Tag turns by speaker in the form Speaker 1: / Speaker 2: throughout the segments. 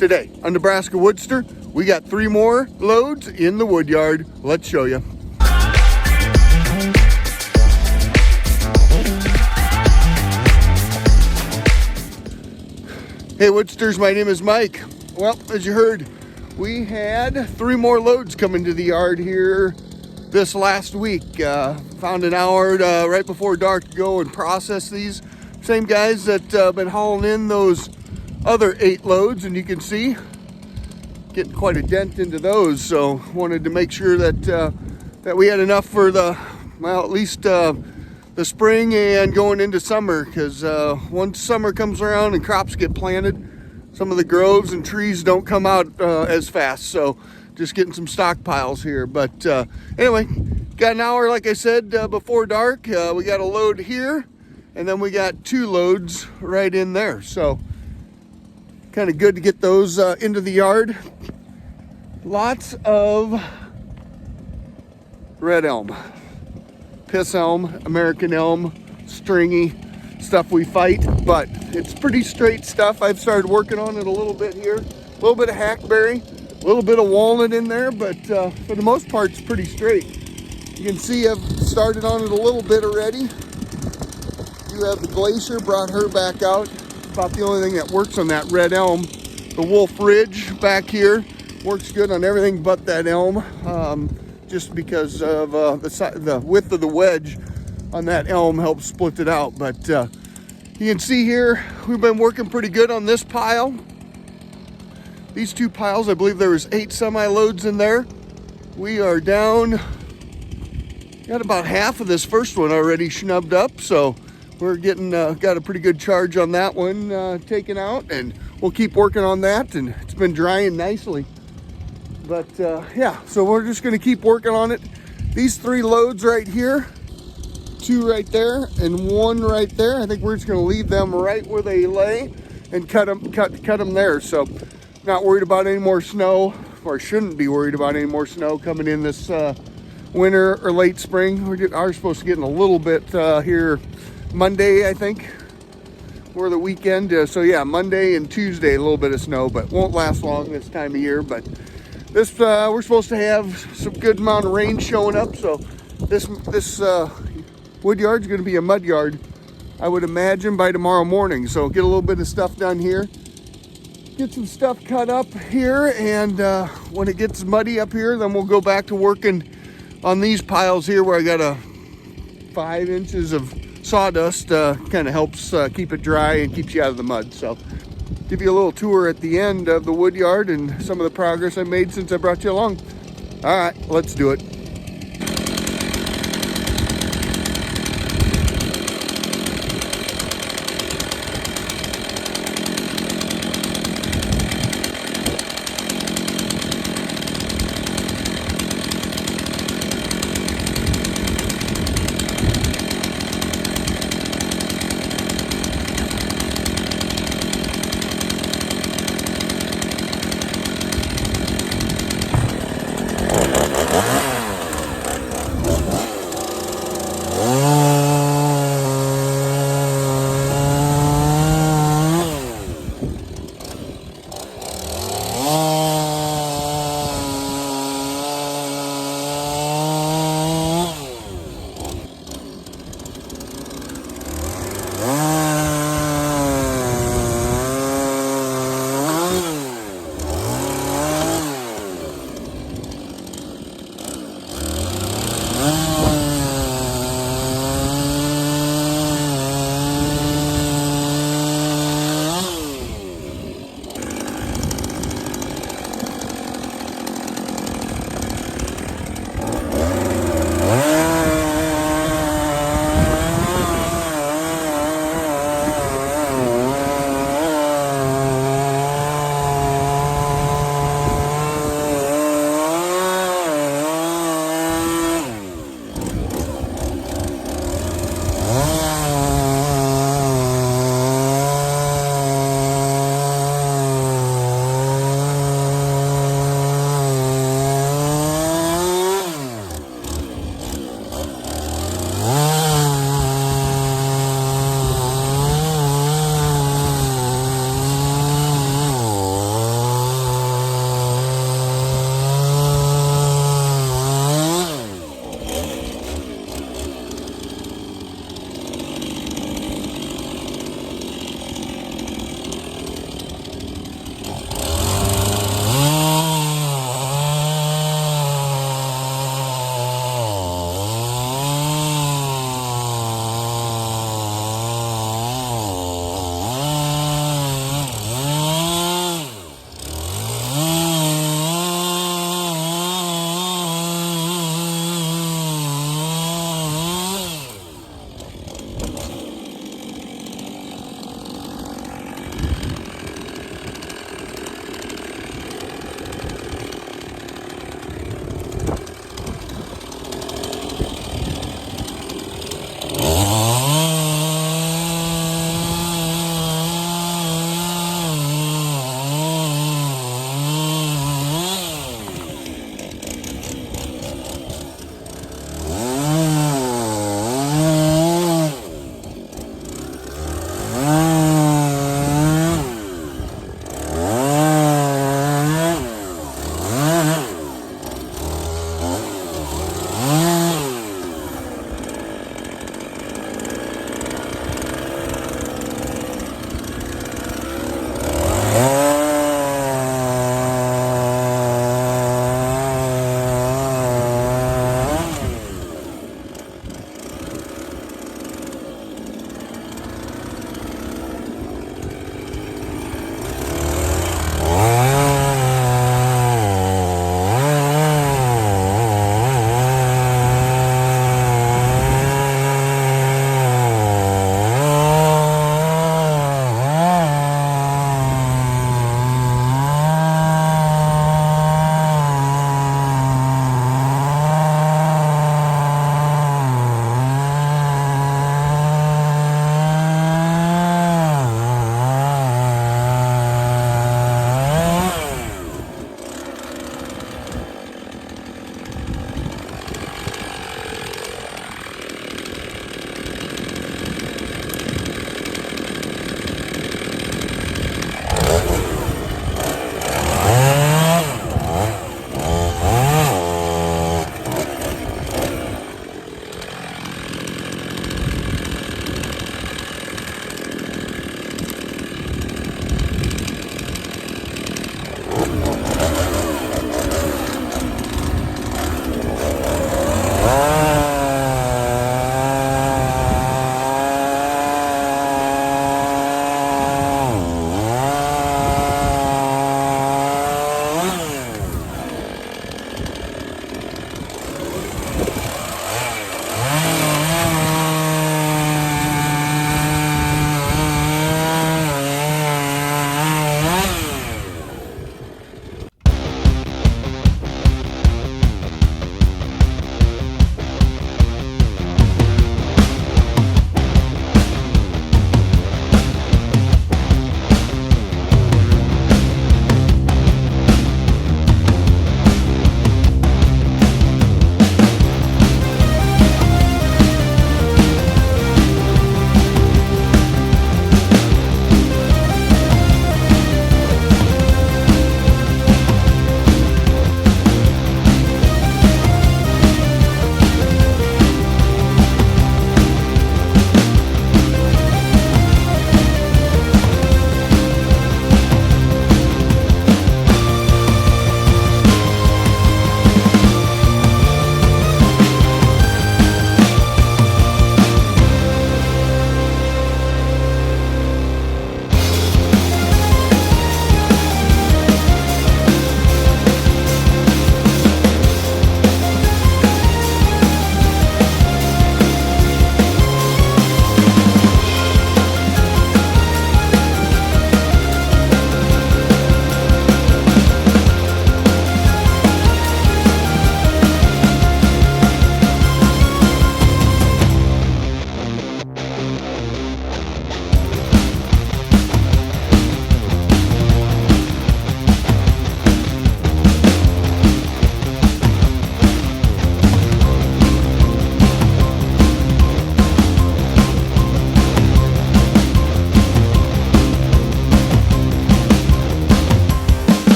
Speaker 1: Today on Nebraska WoodSTR, we got 3 more loads in the Woodyard. Let's show you. Hey WoodSTRs, my name is Mike. Well, as you heard, we had 3 more loads coming to the yard here this last week. Found an hour right before dark to go and process these. Same guys that been hauling in those other 8 loads, and you can see getting quite a dent into those. So wanted to make sure that that we had enough for the, well, at least the spring and going into summer, because once summer comes around and crops get planted, some of the groves and trees don't come out as fast. So just getting some stockpiles here. But anyway, got an hour, like I said, before dark. We got a load here, and then we got 2 loads right in there. So kind of good to get those into the yard. Lots of red elm, piss elm, American elm, stringy stuff we fight, but it's pretty straight stuff. I've started working on it a little bit here. A little bit of hackberry, a little bit of walnut in there, but for the most part, it's pretty straight. You can see I've started on it a little bit already. You have the Glacier, brought her back out. About the only thing that works on that red elm. The Wolf Ridge back here works good on everything but that elm, just because of the width of the wedge on that elm helps split it out. But you can see here, we've been working pretty good on this pile. These 2 piles, I believe there was 8 semi-loads in there. We are down, got about half of this first one already snubbed up, so we're getting got a pretty good charge on that one taken out, and we'll keep working on that, and it's been drying nicely. But yeah, so we're just going to keep working on it. These 3 loads right here, 2 right there and 1 right there, I think we're just going to leave them right where they lay and cut them there. So not worried about any more snow, or shouldn't be worried about any more snow coming in this winter or late spring. We are supposed to get in a little bit here Monday, I think, or the weekend. So yeah, Monday and Tuesday, a little bit of snow, but won't last long this time of year. But this we're supposed to have some good amount of rain showing up, so this Woodyard's going to be a mud yard, I would imagine, by tomorrow morning. So get a little bit of stuff done here, get some stuff cut up here, and when it gets muddy up here, then we'll go back to working on these piles here where I got a 5 inches of sawdust. Kind of helps keep it dry and keeps you out of the mud. So give you a little tour at the end of the Woodyard and some of the progress I made since I brought you along. All right, let's do it.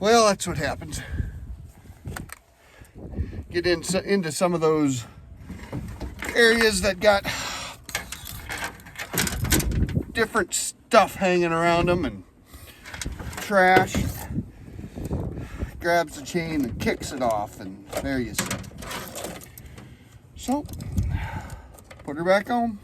Speaker 1: Well, that's what happens. Get into some of those areas that got different stuff hanging around them and trash. Grabs the chain and kicks it off, and there you sit. So, put her back on.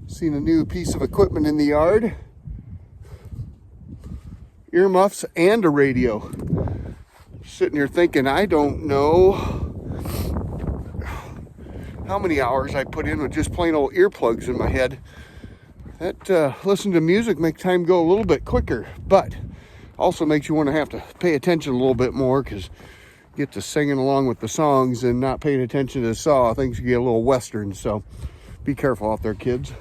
Speaker 1: Seen a new piece of equipment in the yard. Earmuffs and a radio. Sitting here thinking, I don't know how many hours I put in with just plain old earplugs in my head. That listening to music makes time go a little bit quicker, but also makes you want to have to pay attention a little bit more, because you get to singing along with the songs and not paying attention to the saw. Things can get a little western, so be careful out there, kids.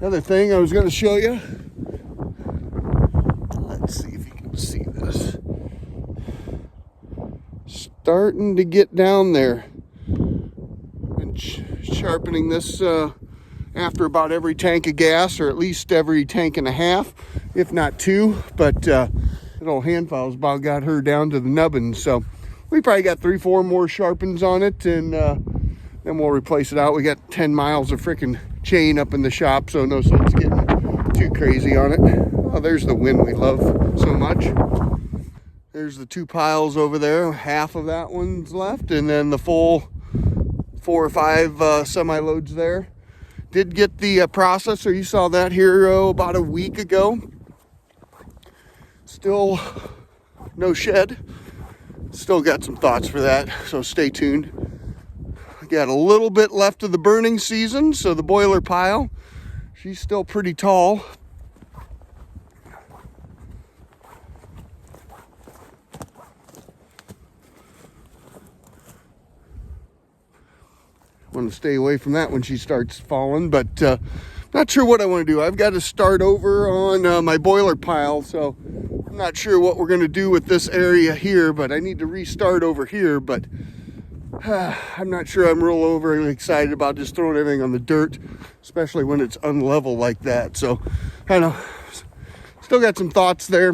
Speaker 1: Another thing I was going to show you. Let's see if you can see this. Starting to get down there. Been sharpening this after about every tank of gas, or at least every tank and a half, if not two. But that old hand file's about got her down to the nubbin. So we probably got 3-4 more sharpens on it, and then we'll replace it out. We got 10 miles of freaking chain up in the shop, so no sense getting too crazy on it. Oh, there's the wind we love so much. There's the 2 piles over there. Half of that one's left, and then the full 4 or 5 semi-loads there. Did get the processor. You saw that here about a week ago. Still no shed. Still got some thoughts for that, so stay tuned. Got a little bit left of the burning season, so the boiler pile, she's still pretty tall. Want to stay away from that when she starts falling, but Not sure what I want to do. I've got to start over on my boiler pile, so I'm not sure what we're going to do with this area here, but I need to restart over here. But I'm not sure I'm real overly excited about just throwing everything on the dirt, especially when it's unlevel like that. So I know, still got some thoughts there.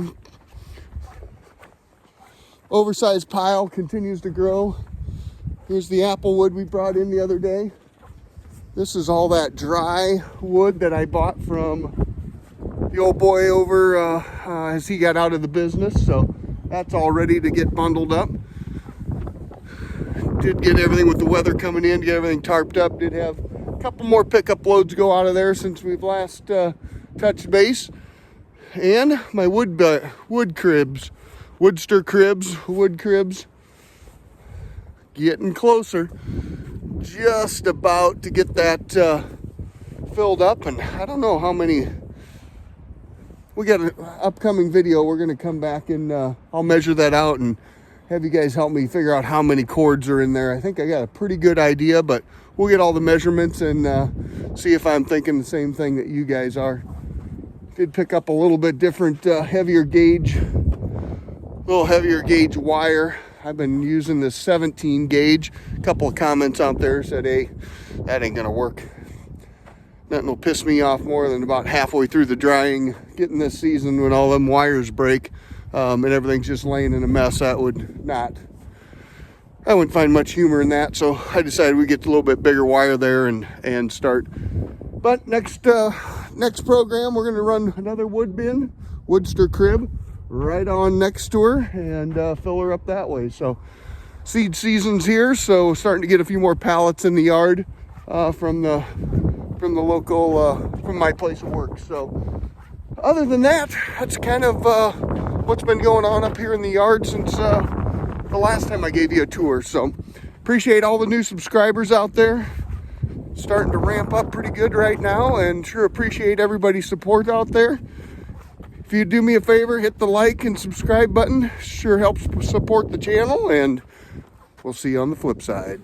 Speaker 1: Oversized pile continues to grow. Here's the apple wood we brought in the other day. This is all that dry wood that I bought from the old boy over as he got out of the business. So that's all ready to get bundled up. Did get everything with the weather coming in, get everything tarped up. Did have a couple more pickup loads go out of there since we've last touched base. And my wood cribs, WoodSTR cribs, wood cribs, getting closer. Just about to get that filled up, and I don't know how many. We got an upcoming video. We're going to come back and I'll measure that out and have you guys help me figure out how many cords are in there. I think I got a pretty good idea, but we'll get all the measurements and see if I'm thinking the same thing that you guys are. Did pick up a little bit different, heavier gauge wire. I've been using this 17 gauge. A couple of comments out there said, hey, that ain't gonna work. Nothing will piss me off more than about halfway through the drying, getting this season when all them wires break and everything's just laying in a mess. I wouldn't find much humor in that. So I decided we get a little bit bigger wire there and start. But next program, we're gonna run another wood bin, WoodSTR crib, right on next to her and fill her up that way. So seed season's here, so starting to get a few more pallets in the yard from the local from my place of work. So other than that, that's kind of what's been going on up here in the yard since the last time I gave you a tour. So appreciate all the new subscribers out there. Starting to ramp up pretty good right now, and sure appreciate everybody's support out there. If you do me a favor, hit the like and subscribe button. Sure helps support the channel, and we'll see you on the flip side.